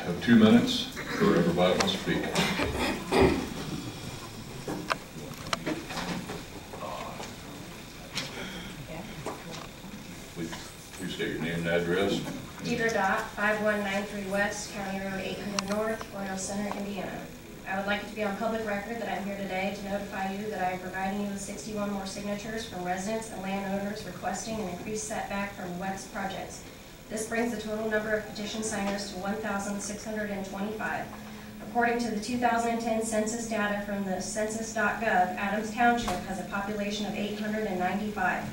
have 2 minutes for everybody to speak. Please state your name and address. Deidre Dot, 5193 West, County Road 800 North, Royal Center, Indiana. I would like it to be on public record that I'm here today to notify you that I am providing you with 61 more signatures from residents and landowners requesting an increased setback from WEX projects. This brings the total number of petition signers to 1,625. According to the 2010 census data from the census.gov, Adams Township has a population of 895.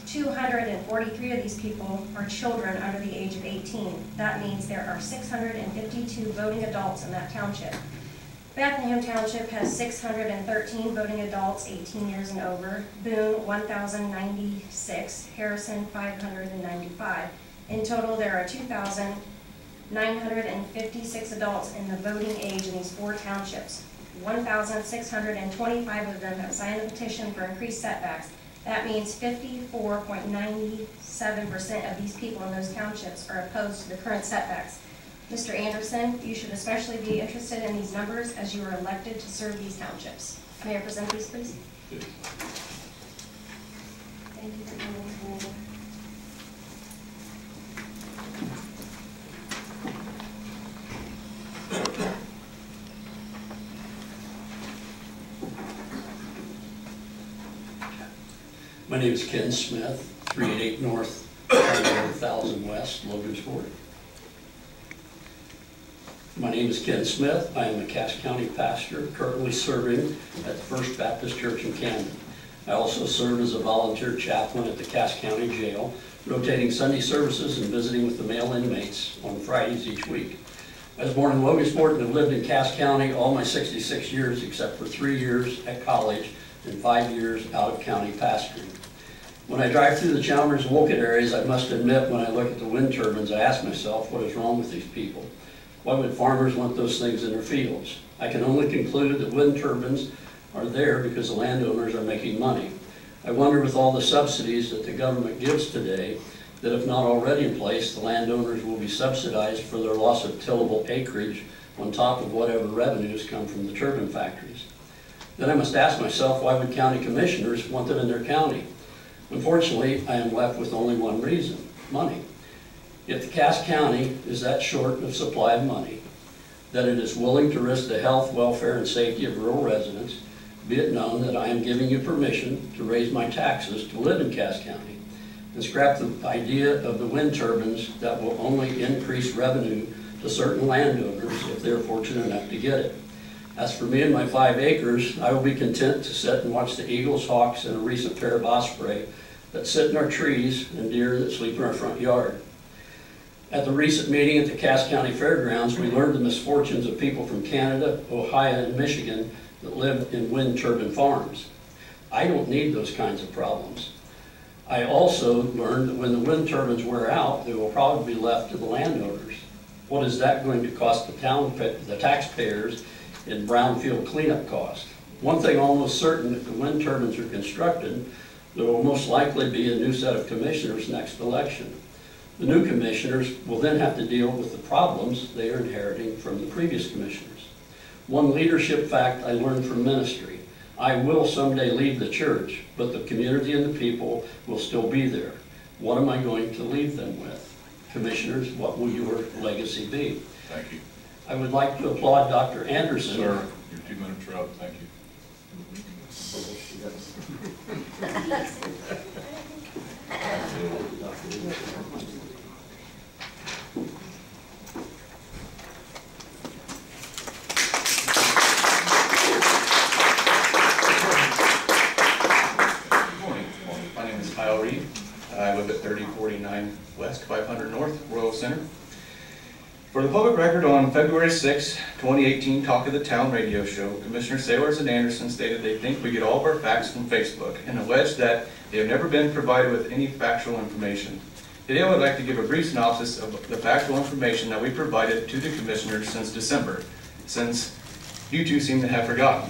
243 of these people are children under the age of 18. That means there are 652 voting adults in that township. Bethlehem Township has 613 voting adults 18 years and over, Boone 1,096, Harrison 595. In total, there are 2,956 adults in the voting age in these 4 townships. 1,625 of them have signed the petition for increased setbacks. That means 54.97% of these people in those townships are opposed to the current setbacks. Mr. Anderson, you should especially be interested in these numbers as you are elected to serve these townships. May I present these, please? Thank you for coming forward. My name is Ken Smith, 388 North, 1000 West, Logansport. My name is Ken Smith. I am a Cass County pastor, currently serving at the First Baptist Church in Camden. I also serve as a volunteer chaplain at the Cass County Jail, rotating Sunday services and visiting with the male inmates on Fridays each week. I was born in Logansport and have lived in Cass County all my 66 years, except for 3 years at college and 5 years out of county pastoring. When I drive through the Chalmers and Wolcott areas, I must admit, when I look at the wind turbines, I ask myself, what is wrong with these people? Why would farmers want those things in their fields? I can only conclude that wind turbines are there because the landowners are making money. I wonder, with all the subsidies that the government gives today, that if not already in place, the landowners will be subsidized for their loss of tillable acreage on top of whatever revenues come from the turbine factories. Then I must ask myself, why would county commissioners want them in their county? Unfortunately, I am left with only one reason: money. If the Cass County is that short of supply of money, that it is willing to risk the health, welfare, and safety of rural residents, be it known that I am giving you permission to raise my taxes to live in Cass County, and scrap the idea of the wind turbines that will only increase revenue to certain landowners if they're fortunate enough to get it. As for me and my 5 acres, I will be content to sit and watch the eagles, hawks, and a recent pair of osprey that sit in our trees and deer that sleep in our front yard. At the recent meeting at the Cass County Fairgrounds, we learned the misfortunes of people from Canada, Ohio, and Michigan that live in wind turbine farms. I don't need those kinds of problems. I also learned that when the wind turbines wear out, they will probably be left to the landowners. What is that going to cost the taxpayers in brownfield cleanup cost? One thing almost certain: if the wind turbines are constructed, there will most likely be a new set of commissioners next election. The new commissioners will then have to deal with the problems they are inheriting from the previous commissioners. One leadership fact I learned from ministry: I will someday leave the church, but the community and the people will still be there. What am I going to leave them with? Commissioners, what will your legacy be? Thank you. I would like to applaud Dr. Anderson. Sir, your 2 minutes are up. Thank you. Good morning. My name is Kyle Reed. I live at 3049 West, 500 North, Royal Center. For the public record, on February 6, 2018 Talk of the Town radio show, Commissioner Sailors and Anderson stated they think we get all of our facts from Facebook and alleged that they have never been provided with any factual information. Today I would like to give a brief synopsis of the factual information that we provided to the commissioners since December, since you two seem to have forgotten.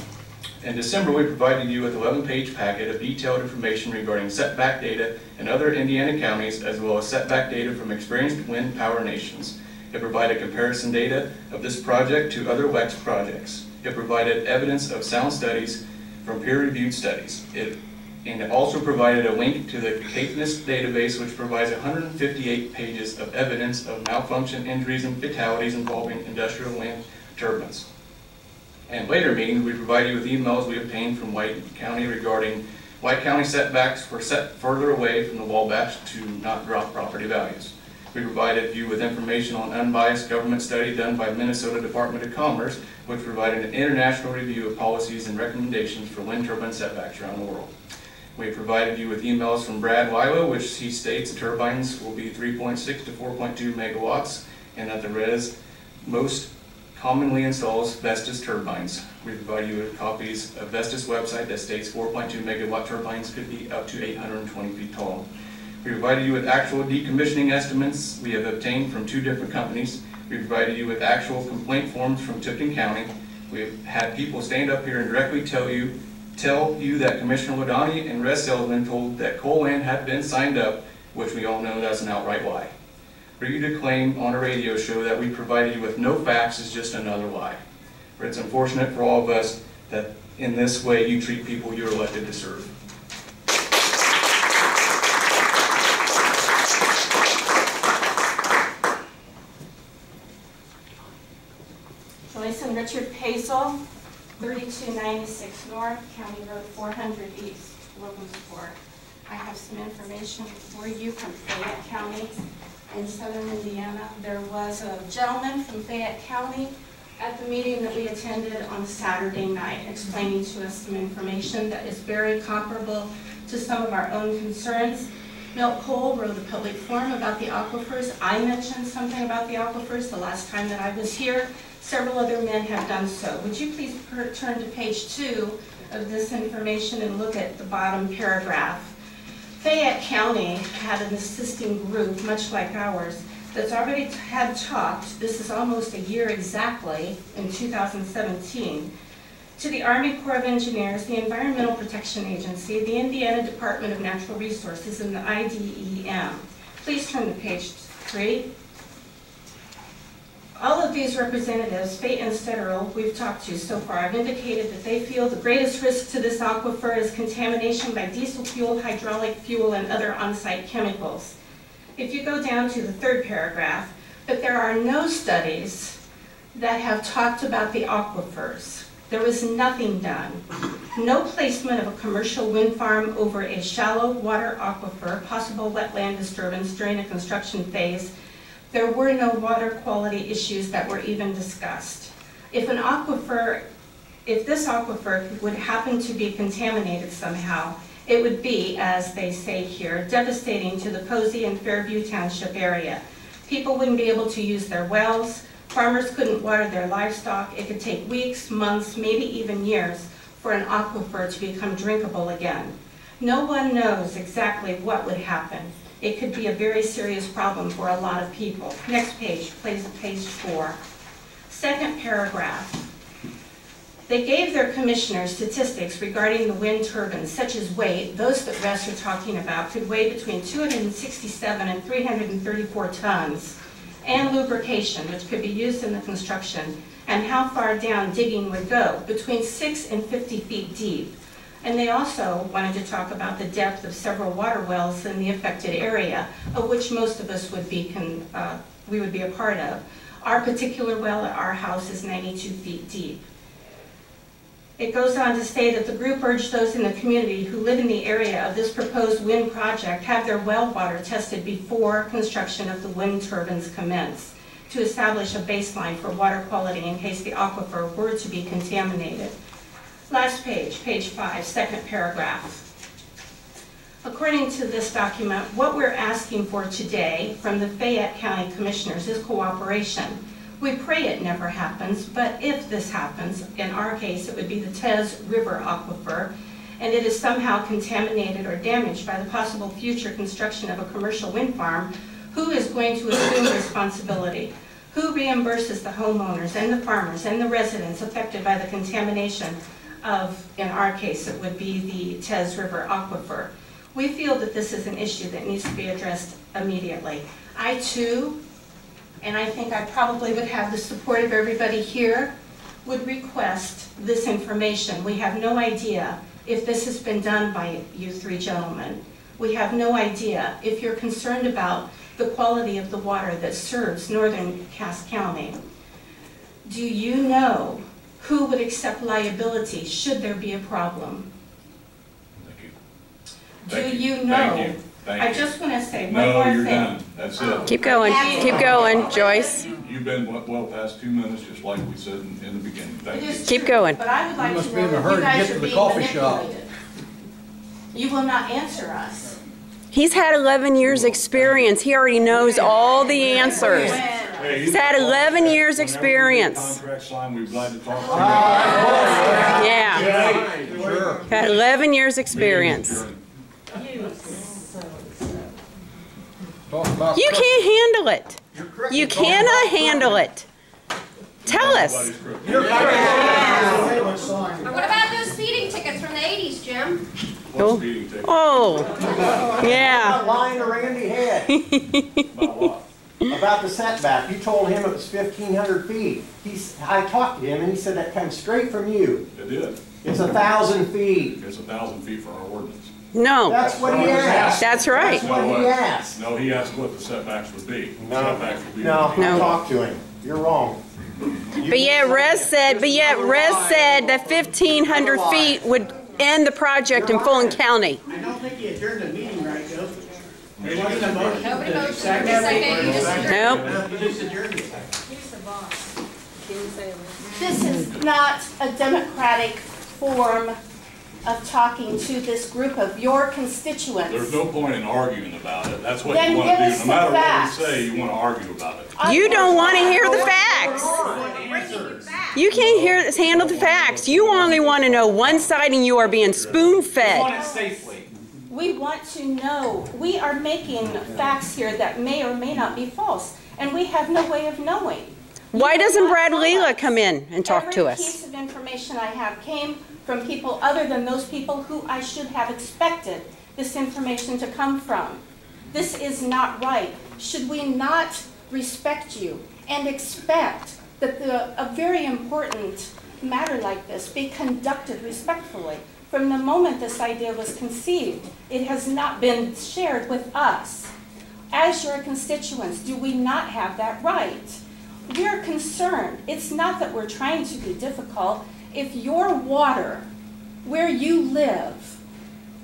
In December, we provided you with an 11-page packet of detailed information regarding setback data in other Indiana counties, as well as setback data from experienced wind power nations. It provided comparison data of this project to other WEX projects. It provided evidence of sound studies from peer-reviewed studies. And it also provided a link to the CAPENIS database, which provides 158 pages of evidence of malfunction, injuries, and fatalities involving industrial wind turbines. And later meetings, we provide you with emails we obtained from White County regarding White County setbacks were set further away from the Wabash to not drop property values. We provided you with information on unbiased government study done by Minnesota Department of Commerce, which provided an international review of policies and recommendations for wind turbine setbacks around the world. We provided you with emails from Brad Wilo, which he states the turbines will be 3.6 to 4.2 megawatts, and that the res most commonly installs Vestas turbines. We provide you with copies of Vestas website that states 4.2 megawatt turbines could be up to 820 feet tall. We provided you with actual decommissioning estimates we have obtained from 2 different companies. We provided you with actual complaint forms from Tipton County. We have had people stand up here and directly tell you that Commissioner Wadani and Res Seldman told that coal land had been signed up, which we all know that's an outright lie. For you to claim on a radio show that we provided you with no facts is just another lie. But it's unfortunate for all of us that in this way you treat people you're elected to serve. Joyce and Richard Pazel, 3296 North, County Road 400 East, Logansport. I have some information for you from Fayette County in southern Indiana. There was a gentleman from Fayette County at the meeting that we attended on Saturday night explaining to us some information that is very comparable to some of our own concerns. Milt Cole wrote a public forum about the aquifers. I mentioned something about the aquifers the last time that I was here. Several other men have done so. Would you please turn to page 2 of this information and look at the bottom paragraph. Fayette County had an assisting group, much like ours, that's already had talked, this is almost a year exactly, in 2017, to the Army Corps of Engineers, the Environmental Protection Agency, the Indiana Department of Natural Resources, and the IDEM. Please turn to page 3. All of these representatives, Fate and Federal, we've talked to so far, have indicated that they feel the greatest risk to this aquifer is contamination by diesel fuel, hydraulic fuel, and other on-site chemicals. If you go down to the 3rd paragraph, but there are no studies that have talked about the aquifers. There was nothing done. No placement of a commercial wind farm over a shallow water aquifer, possible wetland disturbance during a construction phase. There were no water quality issues that were even discussed. If this aquifer would happen to be contaminated somehow, it would be, as they say here, devastating to the Posey and Fairview Township area. People wouldn't be able to use their wells, farmers couldn't water their livestock, it could take weeks, months, maybe even years for an aquifer to become drinkable again. No one knows exactly what would happen. It could be a very serious problem for a lot of people. Next page, please, page 4. 2nd paragraph. They gave their commissioners statistics regarding the wind turbines, such as weight. Those that Russ are talking about could weigh between 267 and 334 tons, and lubrication, which could be used in the construction, and how far down digging would go, between 6 and 50 feet deep. And they also wanted to talk about the depth of several water wells in the affected area, of which most of us would be we would be a part of. Our particular well at our house is 92 feet deep. It goes on to say that the group urged those in the community who live in the area of this proposed wind project have their well water tested before construction of the wind turbines commence to establish a baseline for water quality in case the aquifer were to be contaminated. Last page, page 5, 2nd paragraph. According to this document, what we're asking for today from the Fayette County Commissioners is cooperation. We pray it never happens, but if this happens, in our case it would be the Tez River aquifer, and it is somehow contaminated or damaged by the possible future construction of a commercial wind farm, who is going to assume responsibility? Who reimburses the homeowners and the farmers and the residents affected by the contamination of, in our case, it would be the Tez River aquifer? We feel that this is an issue that needs to be addressed immediately. I, too, and I think I probably would have the support of everybody here, would request this information. We have no idea if this has been done by you three gentlemen. We have no idea if you're concerned about the quality of the water that serves northern Cass County. Do you know who would accept liability should there be a problem? Thank you. Do Thank you Thank know? you. Thank I you. just want to say one No, more you're thing. done. That's it. Keep going, Joyce. You've been well past 2 minutes, just like we said in the beginning. It Thank you. is Keep true, going. But I would like must to be in know a if hurry you to guys get are to the being coffee shop. manipulated. You will not answer us. He's had 11 years experience. He already knows all the answers. Hey, He's had 11 years whenever we get experience. Contract signed, we're glad to talk to you. Yeah, Sure. got 11 years experience. Talk about You can't handle it. You're correct. You cannot handle it. Tell us. Nobody's crooked. What about those speeding tickets from the 80s, Jim? What's speeding ticket? Oh, yeah. Lying to Randy Head About what? about the setback. You told him it was 1,500 feet. I talked to him and he said that comes straight from you. It did. It's 1,000 feet. It's 1,000 feet for our ordinance. No, That's what he asked. that's right. That's what he asked. No, he asked what the setbacks would be. No, Setbacks would be. no, I No. talked to him. You're wrong. But yet Rez said that 1,500 feet would end the project in Fulton County. I don't think you adjourned the meeting right, Joe. Nobody motioned. Second, you disagree. Nope. You just adjourned it. This is not a democratic form of talking to this group of your constituents. There's no point in arguing about it. That's what Then you want give to do. us No the matter what facts. we say, you want to argue about it. You don't want to hear the facts. You can't handle the facts. You only want to know one side and you are being spoon-fed. safely. We want to know. We are making facts here that may or may not be false, and we have no way of knowing. Why doesn't Brad Leela come in and talk to Every us? piece of information I have came from people other than those people who I should have expected this information to come from. This is not right. Should we not respect you and expect that a very important matter like this be conducted respectfully? From the moment this idea was conceived, it has not been shared with us. As your constituents, do we not have that right? We're concerned. It's not that we're trying to be difficult. If your water, where you live,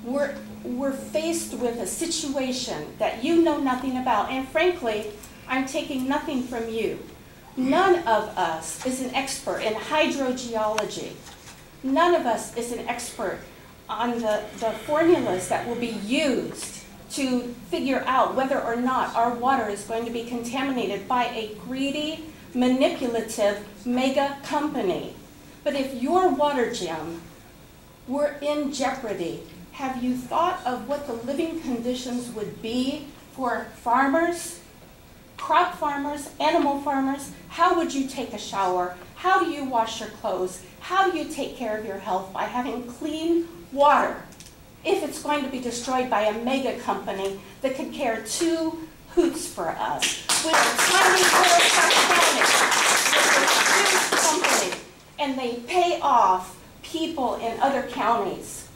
we're faced with a situation that you know nothing about, and frankly, I'm taking nothing from you. None of us is an expert in hydrogeology. None of us is an expert on the formulas that will be used to figure out whether or not our water is going to be contaminated by a greedy, manipulative mega company. But if your water, Jim, were in jeopardy, have you thought of what the living conditions would be for farmers, crop farmers, animal farmers? How would you take a shower? How do you wash your clothes? How do you take care of your health by having clean water if it's going to be destroyed by a mega company that could care 2 hoots for us? With a tiny little county, with a huge company, and they pay off people in other counties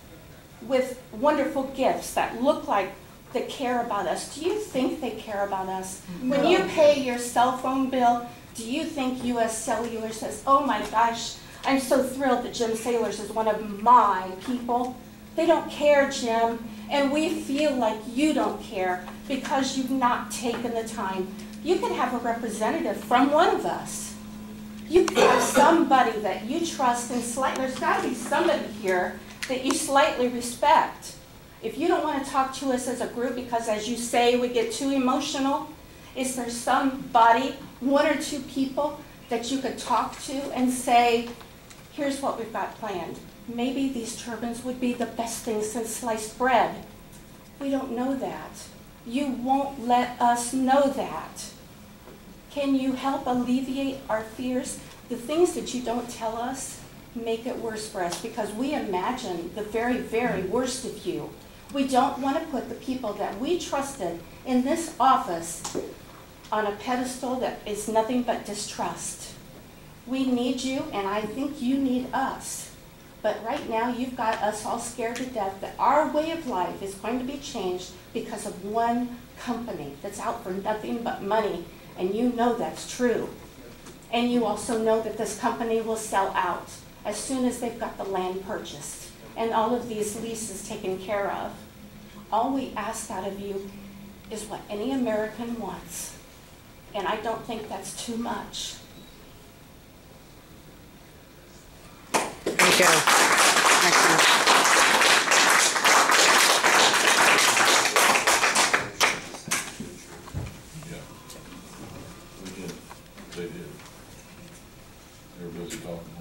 with wonderful gifts that look like they care about us. Do you think they care about us? No. When you pay your cell phone bill, do you think U.S. Cellular says, oh my gosh, I'm so thrilled that Jim Sailors is one of my people? They don't care, Jim, and we feel like you don't care because you've not taken the time. You could have a representative from one of us. You could have somebody that you trust and there's got to be somebody here that you slightly respect. If you don't want to talk to us as a group because, as you say, we get too emotional, is there somebody, 1 or 2 people, that you could talk to and say, here's what we've got planned. Maybe these turbines would be the best thing since sliced bread. We don't know that. You won't let us know that. Can you help alleviate our fears? The things that you don't tell us make it worse for us because we imagine the very, very worst of you. We don't want to put the people that we trusted in this office on a pedestal that is nothing but distrust. We need you, and I think you need us. But right now, you've got us all scared to death that our way of life is going to be changed because of one company that's out for nothing but money, and you know that's true. And you also know that this company will sell out as soon as they've got the land purchased and all of these leases taken care of. All we ask out of you is what any American wants, and I don't think that's too much. Thank you. Excellent. Yeah. We did. They did. They were busy talking.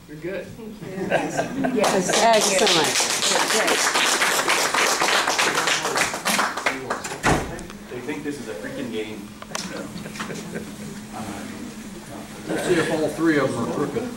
You're good. Yes, excellent. They think this is a freaking game. Let's see if all three of them are crooked.